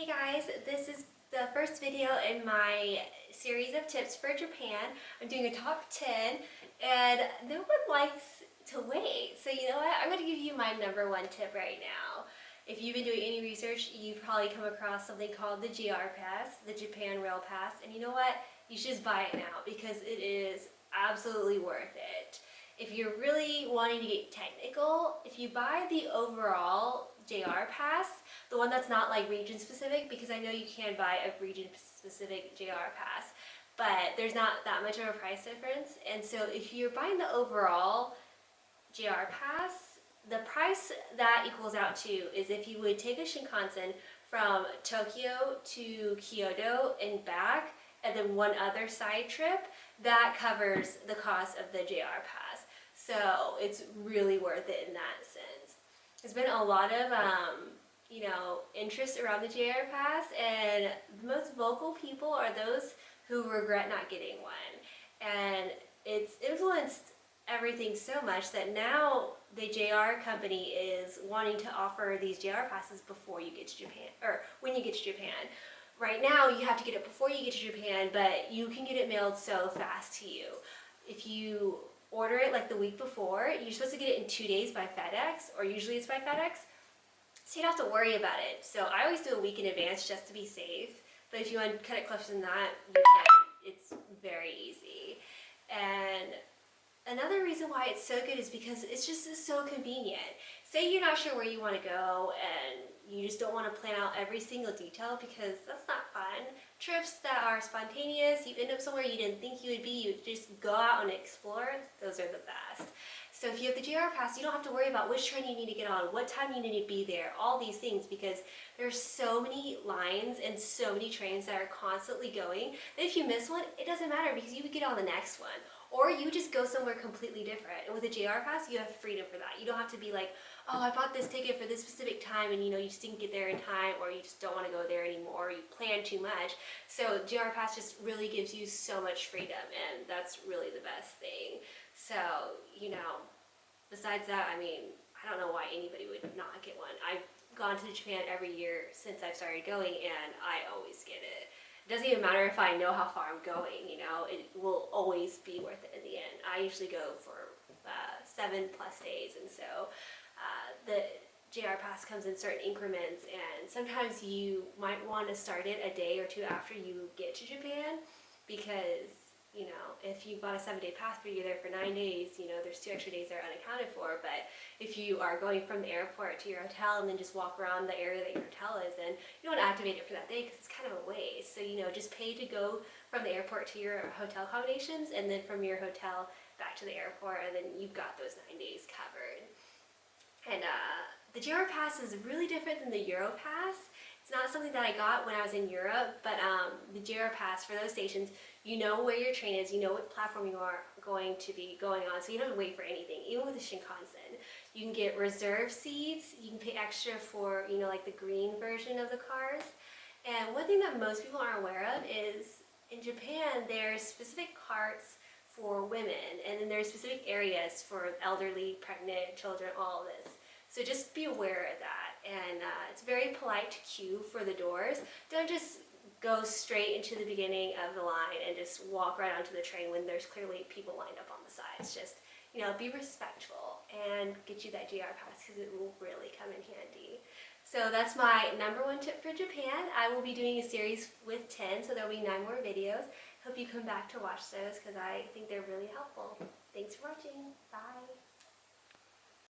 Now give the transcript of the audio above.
Hey guys, this is the first video in my series of tips for Japan. I'm doing a top 10 and no one likes to wait. So you know what? I'm going to give you my number one tip right now. If you've been doing any research, you've probably come across something called the JR Pass, the Japan Rail Pass. And you know what? You should just buy it now because it is absolutely worth it. If you're really wanting to get technical, if you buy the overall JR Pass, the one that's not like region specific, because I know you can buy a region specific JR Pass, but there's not that much of a price difference. And so if you're buying the overall JR Pass, the price that equals out to is if you would take a Shinkansen from Tokyo to Kyoto and back, and then one other side trip, that covers the cost of the JR Pass. So it's really worth it in that sense. There's been a lot of interest around the JR Pass, and the most vocal people are those who regret not getting one. And it's influenced everything so much that now the JR company is wanting to offer these JR passes before you get to Japan, or when you get to Japan. Right now you have to get it before you get to Japan, but you can get it mailed so fast to you. If you order it like the week before, you're supposed to get it in 2 days by FedEx, or usually it's by FedEx, so you don't have to worry about it. So I always do a week in advance just to be safe, but if you want to cut it closer than that, you can. It's very easy. And another reason why it's so good is because it's just so convenient. Say you're not sure where you want to go and you just don't want to plan out every single detail, because that's not fun. Trips that are spontaneous, you end up somewhere you didn't think you would be, you just go out and explore, those are the best. So if you have the JR Pass, you don't have to worry about which train you need to get on, what time you need to be there, all these things, because there's so many lines and so many trains that are constantly going that if you miss one, it doesn't matter because you would get on the next one. Or you just go somewhere completely different. And with a JR Pass, you have freedom for that. You don't have to be like, oh, I bought this ticket for this specific time and you just didn't get there in time, or you just don't want to go there anymore, or you plan too much. So JR Pass just really gives you so much freedom, and that's really the best thing. So, besides that, I don't know why anybody would not get one. I've gone to Japan every year since I've started going, and I always get it. It doesn't even matter if I know how far I'm going, it will always be worth it in the end. I usually go for 7+ days, and so the JR Pass comes in certain increments, and sometimes you might want to start it a day or two after you get to Japan, because if you bought a 7-day pass but you're there for 9 days, there's 2 extra days that are unaccounted for. But if you are going from the airport to your hotel and then just walk around the area that your hotel is in, you don't want to activate it for that day because it's kind of a waste. So, just pay to go from the airport to your hotel accommodations, and then from your hotel back to the airport, and then you've got those 9 days covered. And the JR Pass is really different than the Euro Pass. It's not something that I got when I was in Europe, but the JR Pass, for those stations, you know where your train is, you know what platform you are going to be going on, so you don't have to wait for anything. Even with the Shinkansen, you can get reserved seats, you can pay extra for, like the green version of the cars. And one thing that most people aren't aware of is, in Japan, there's specific carts for women, and then there's specific areas for elderly, pregnant, children, all of this. So just be aware of that. And it's very polite to queue for the doors. Don't just go straight into the beginning of the line and just walk right onto the train when there's clearly people lined up on the sides. Just, be respectful and get you that JR Pass, because it will really come in handy. So that's my number one tip for Japan. I will be doing a series with 10, so there'll be 9 more videos. Hope you come back to watch those because I think they're really helpful.